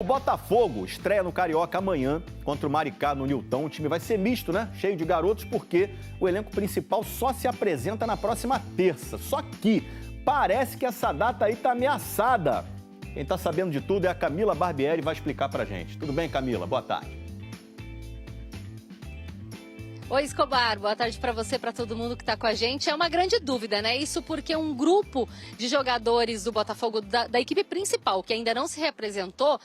O Botafogo estreia no Carioca amanhã contra o Maricá no Nilton. O time vai ser misto, né? Cheio de garotos, porque o elenco principal só se apresenta na próxima terça. Só que parece que essa data aí tá ameaçada. Quem tá sabendo de tudo é a Camila Barbieri e vai explicar pra gente. Tudo bem, Camila? Boa tarde. Oi, Escobar, boa tarde para você, para todo mundo que está com a gente. É uma grande dúvida, né? Isso porque um grupo de jogadores do Botafogo, da equipe principal, que ainda não se representou,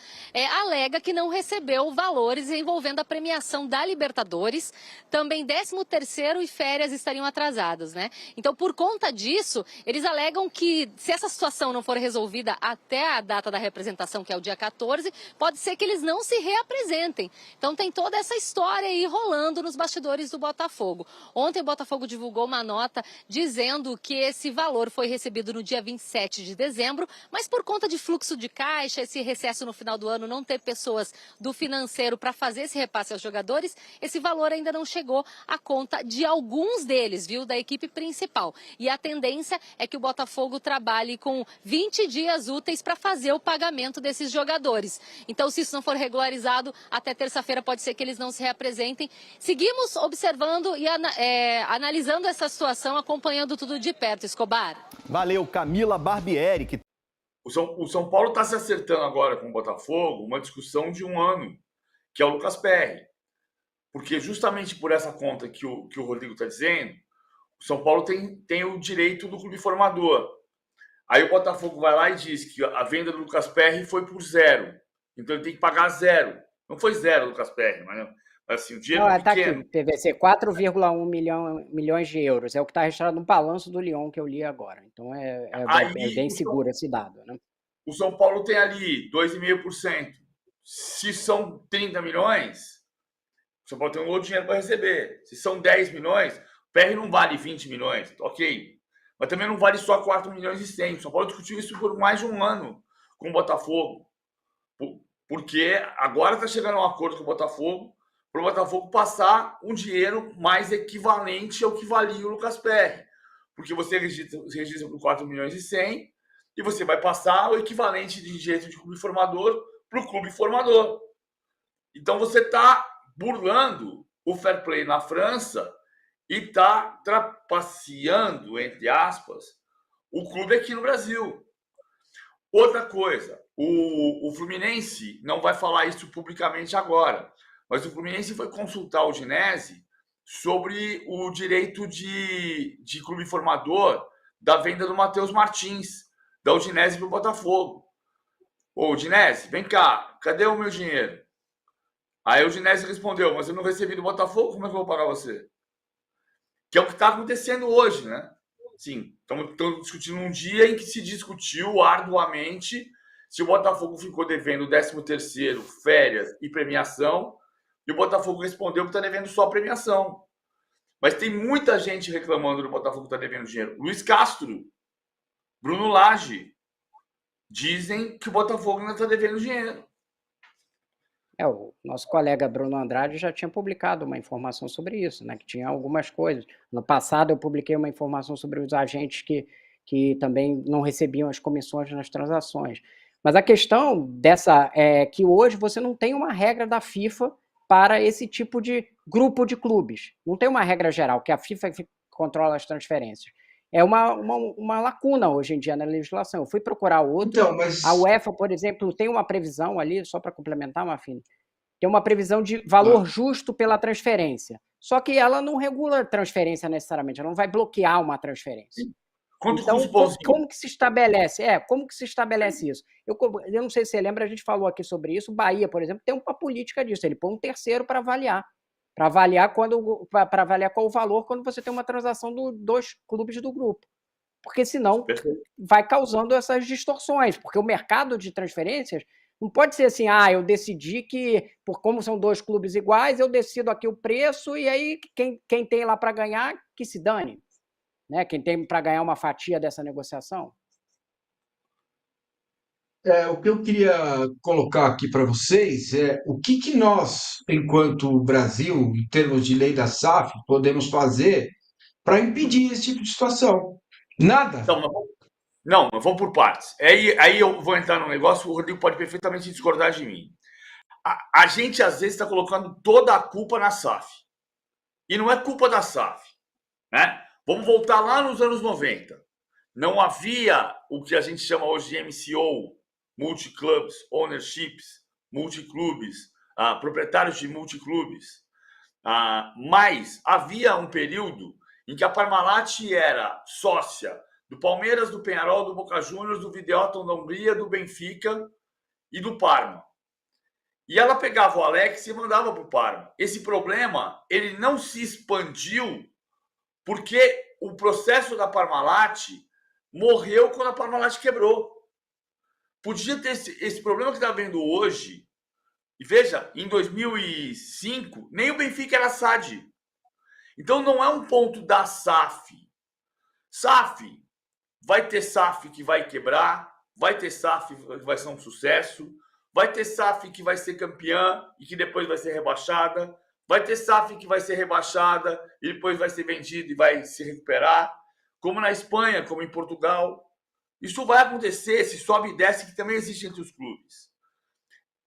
alega que não recebeu valores envolvendo a premiação da Libertadores. Também 13º e férias estariam atrasados, né? Então, por conta disso, eles alegam que se essa situação não for resolvida até a data da representação, que é o dia 14, pode ser que eles não se reapresentem. Então, tem toda essa história aí rolando nos bastidores do Botafogo. Ontem o Botafogo divulgou uma nota dizendo que esse valor foi recebido no dia 27 de dezembro, mas por conta de fluxo de caixa, esse recesso no final do ano, não ter pessoas do financeiro para fazer esse repasse aos jogadores, esse valor ainda não chegou à conta de alguns deles, viu, da equipe principal. E a tendência é que o Botafogo trabalhe com 20 dias úteis para fazer o pagamento desses jogadores. Então, se isso não for regularizado, até terça-feira pode ser que eles não se reapresentem. Seguimos observando e analisando essa situação, acompanhando tudo de perto, Escobar. Valeu, Camila Barbieri. O São Paulo está se acertando agora com o Botafogo, uma discussão de um ano, que é o Lucas Perry. Porque justamente por essa conta que o Rodrigo está dizendo, o São Paulo tem o direito do clube formador. Aí o Botafogo vai lá e diz que a venda do Lucas Perry foi por 0. Então ele tem que pagar 0. Não foi 0, Lucas Perry, mas assim, o dinheiro Não, tá pequeno. aqui, PVC, 4,1 milhões de euros. É o que está registrado no balanço do Lyon que eu li agora. Então é bem seguro esse dado, né? O São Paulo tem ali 2,5%. Se são 30 milhões, o São Paulo tem um outro dinheiro para receber. Se são 10 milhões, o PR não vale 20 milhões, ok. Mas também não vale só 4 milhões e 100. O São Paulo discutiu isso por mais de um ano com o Botafogo. Porque agora está chegando a um acordo com o Botafogo para o Botafogo passar um dinheiro mais equivalente ao que valia o Lucas Perry. Porque você registra por 4 milhões e 100 e você vai passar o equivalente de direito de clube formador para o clube formador. Então você está burlando o fair play na França e está trapaceando, entre aspas, o clube aqui no Brasil. Outra coisa, o Fluminense não vai falar isso publicamente agora, mas o Fluminense foi consultar o Udinese sobre o direito de clube formador da venda do Matheus Martins, da Udinese para o Botafogo. Ô, Udinese, vem cá, cadê o meu dinheiro? Aí o Udinese respondeu, mas eu não recebi do Botafogo, como é que eu vou pagar você? Que é o que está acontecendo hoje, né? Sim, estamos discutindo um dia em que se discutiu arduamente se o Botafogo ficou devendo 13º, férias e premiação, e o Botafogo respondeu que está devendo só premiação. Mas tem muita gente reclamando do Botafogo que está devendo dinheiro. Luiz Castro, Bruno Lage, dizem que o Botafogo ainda está devendo dinheiro. O nosso colega Bruno Andrade já tinha publicado uma informação sobre isso, né? Que tinha algumas coisas. No passado eu publiquei uma informação sobre os agentes que também não recebiam as comissões nas transações. Mas a questão dessa é que hoje você não tem uma regra da FIFA para esse tipo de grupo de clubes. Não tem uma regra geral, que a FIFA controla as transferências. É uma lacuna hoje em dia na legislação. Eu fui procurar outra. Então, mas... A UEFA, por exemplo, tem uma previsão ali, só para complementar, Mafini, tem uma previsão de valor justo pela transferência. Só que ela não regula transferência necessariamente, ela não vai bloquear uma transferência. Então, como que se estabelece? Como que se estabelece isso? Eu não sei se você lembra, a gente falou aqui sobre isso. O Bahia, por exemplo, tem uma política disso. Ele põe um terceiro para avaliar. Para avaliar qual o valor quando você tem uma transação dos clubes do grupo. Porque senão vai causando essas distorções. Porque o mercado de transferências não pode ser assim, eu decidi que, como são 2 clubes iguais, eu decido aqui o preço e aí quem tem lá para ganhar, que se dane. Né? Quem tem para ganhar uma fatia dessa negociação. O que eu queria colocar aqui para vocês é o que nós, enquanto Brasil, em termos de lei da SAF, podemos fazer para impedir esse tipo de situação. Nada. Então, Não, vamos por partes. Aí eu vou entrar num negócio, o Rodrigo pode perfeitamente discordar de mim. A gente, às vezes, está colocando toda a culpa na SAF. E não é culpa da SAF. Né? Vamos voltar lá nos anos 90. Não havia o que a gente chama hoje de MCO, multi-clubs, ownerships, multiclubes, proprietários de multiclubes. Mas havia um período em que a Parmalat era sócia do Palmeiras, do Peñarol, do Boca Juniors, do Videoton da Hungria, do Benfica e do Parma. E ela pegava o Alex e mandava para o Parma. Esse problema ele não se expandiu porque o processo da Parmalat morreu quando a Parmalat quebrou. Podia ter esse problema que está vendo hoje. E veja, em 2005, nem o Benfica era SAD. Então não é um ponto da SAF. SAF, vai ter SAF que vai quebrar, vai ter SAF que vai ser um sucesso, vai ter SAF que vai ser campeã e que depois vai ser rebaixada, vai ter SAF que vai ser rebaixada e depois vai ser vendida e vai se recuperar, como na Espanha, como em Portugal. Isso vai acontecer, esse sobe e desce que também existe entre os clubes.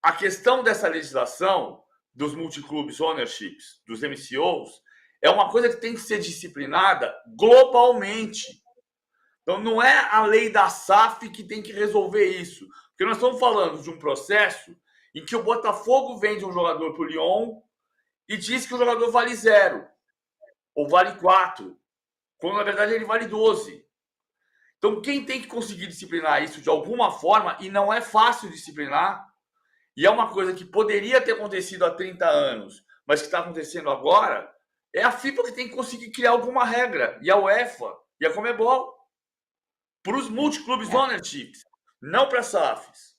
A questão dessa legislação dos multiclubes ownerships, dos MCOs, é uma coisa que tem que ser disciplinada globalmente. Então, não é a lei da SAF que tem que resolver isso. Porque nós estamos falando de um processo em que o Botafogo vende um jogador para o Lyon e diz que o jogador vale 0 ou vale 4, quando na verdade ele vale 12. Então, quem tem que conseguir disciplinar isso de alguma forma, e não é fácil disciplinar, e é uma coisa que poderia ter acontecido há 30 anos, mas que está acontecendo agora, é a FIFA que tem que conseguir criar alguma regra, e a UEFA, e a Conmebol, para os multiclubes ownerships, não para SAFs.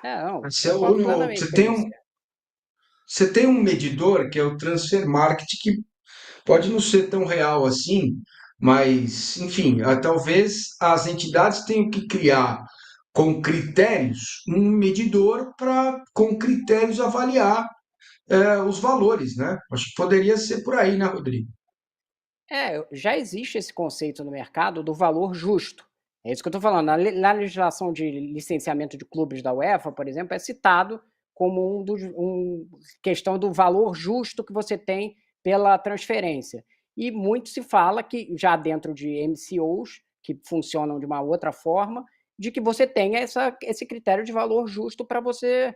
Não, Marcelo, concordo plenamente com isso. você tem um medidor que é o transfer market, que pode não ser tão real assim, mas, enfim, talvez as entidades tenham que criar com critérios um medidor para, com critérios, avaliar os valores, né? Acho que poderia ser por aí, né, Rodrigo? Já existe esse conceito no mercado do valor justo. É isso que eu estou falando. Na legislação de licenciamento de clubes da UEFA, por exemplo, é citado como questão do valor justo que você tem pela transferência. E muito se fala que, já dentro de MCOs, que funcionam de uma outra forma, de que você tenha esse critério de valor justo para você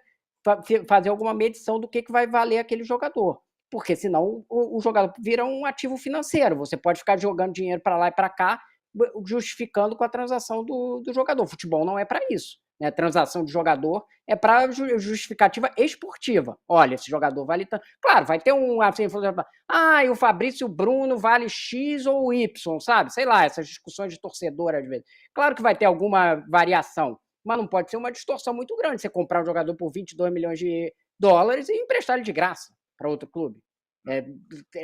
fazer alguma medição do que vai valer aquele jogador. Porque senão o jogador vira um ativo financeiro. Você pode ficar jogando dinheiro para lá e para cá, justificando com a transação do jogador. O futebol não é para isso. Né? Transação de jogador é para justificativa esportiva. Olha, esse jogador vale tanto. Claro, vai ter assim, e o Fabrício Bruno vale X ou Y, sabe? Sei lá, essas discussões de torcedor às vezes. Claro que vai ter alguma variação, mas não pode ser uma distorção muito grande. Você comprar um jogador por 22 milhões de dólares e emprestar ele de graça para outro clube.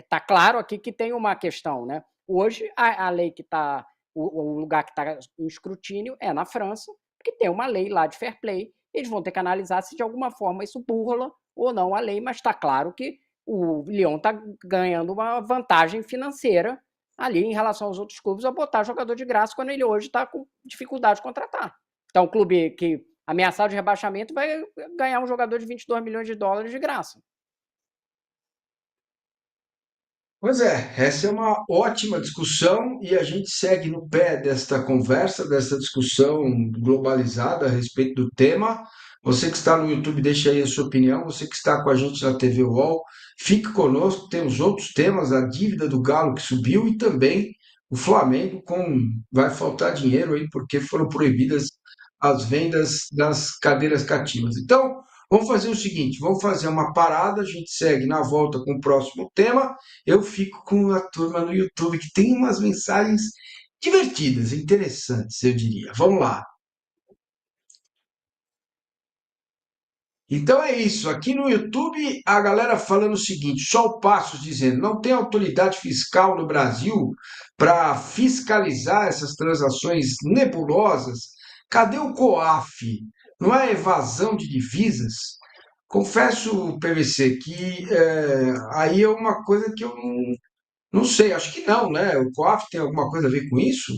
Tá claro aqui que tem uma questão, né? Hoje, a lei que está, o lugar que está em escrutínio é na França, porque tem uma lei lá de fair play, eles vão ter que analisar se de alguma forma isso burla ou não a lei, mas está claro que o Lyon está ganhando uma vantagem financeira ali em relação aos outros clubes a botar jogador de graça quando ele hoje está com dificuldade de contratar. Então, o clube que ameaçado de rebaixamento vai ganhar um jogador de 22 milhões de dólares de graça. Pois é, essa é uma ótima discussão e a gente segue no pé desta conversa, dessa discussão globalizada a respeito do tema. Você que está no YouTube, deixa aí a sua opinião. Você que está com a gente na TV UOL, fique conosco. Temos outros temas, a dívida do Galo que subiu e também o Flamengo vai faltar dinheiro aí porque foram proibidas as vendas das cadeiras cativas. Então, vamos fazer o seguinte, vamos fazer uma parada, a gente segue na volta com o próximo tema. Eu fico com a turma no YouTube que tem umas mensagens divertidas, interessantes, eu diria. Vamos lá. Então é isso. Aqui no YouTube, a galera falando o seguinte: só o Passos dizendo, não tem autoridade fiscal no Brasil para fiscalizar essas transações nebulosas. Cadê o COAF? Não é evasão de divisas? Confesso, PVC, que aí é uma coisa que eu não sei, acho que não, né? O COAF tem alguma coisa a ver com isso?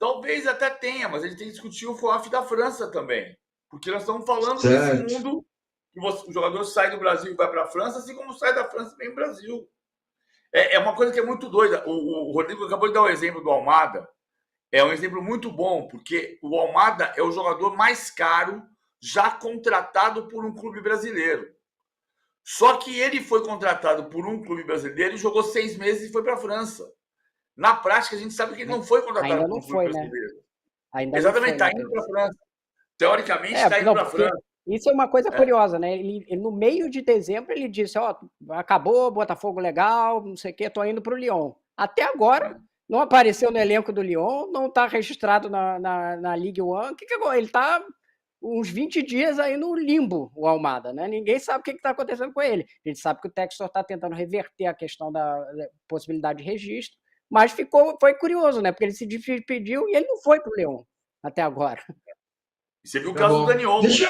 Talvez até tenha, mas a gente tem que discutir o FOAF da França também. Porque nós estamos falando Certo. desse mundo que o jogador sai do Brasil e vai para a França, assim como sai da França e vem para o Brasil. É uma coisa que é muito doida. O Rodrigo acabou de dar o exemplo do Almada. É um exemplo muito bom, porque o Almada é o jogador mais caro já contratado por um clube brasileiro. Só que ele foi contratado por um clube brasileiro e jogou 6 meses e foi para a França. Na prática, a gente sabe que ele não foi contratado Ainda por um não clube foi, né? brasileiro. Ainda Exatamente, não está foi, né, indo para a Pedro? França. Teoricamente, É, está indo não, para a porque França. isso é uma coisa curiosa, né? Ele, no meio de dezembro, ele disse, ó, acabou, Botafogo legal, não sei o quê, tô indo para o Lyon. Até agora, não apareceu no elenco do Lyon, não está registrado na Ligue 1. Que agora? Ele está uns 20 dias aí no limbo, o Almada, né? Ninguém sabe o que está acontecendo com ele. A gente sabe que o Textor está tentando reverter a questão da possibilidade de registro, mas foi curioso, né? Porque ele se despediu e ele não foi para o Lyon até agora. E você viu o Tá caso do bom. Dani Olmo, Deixa né?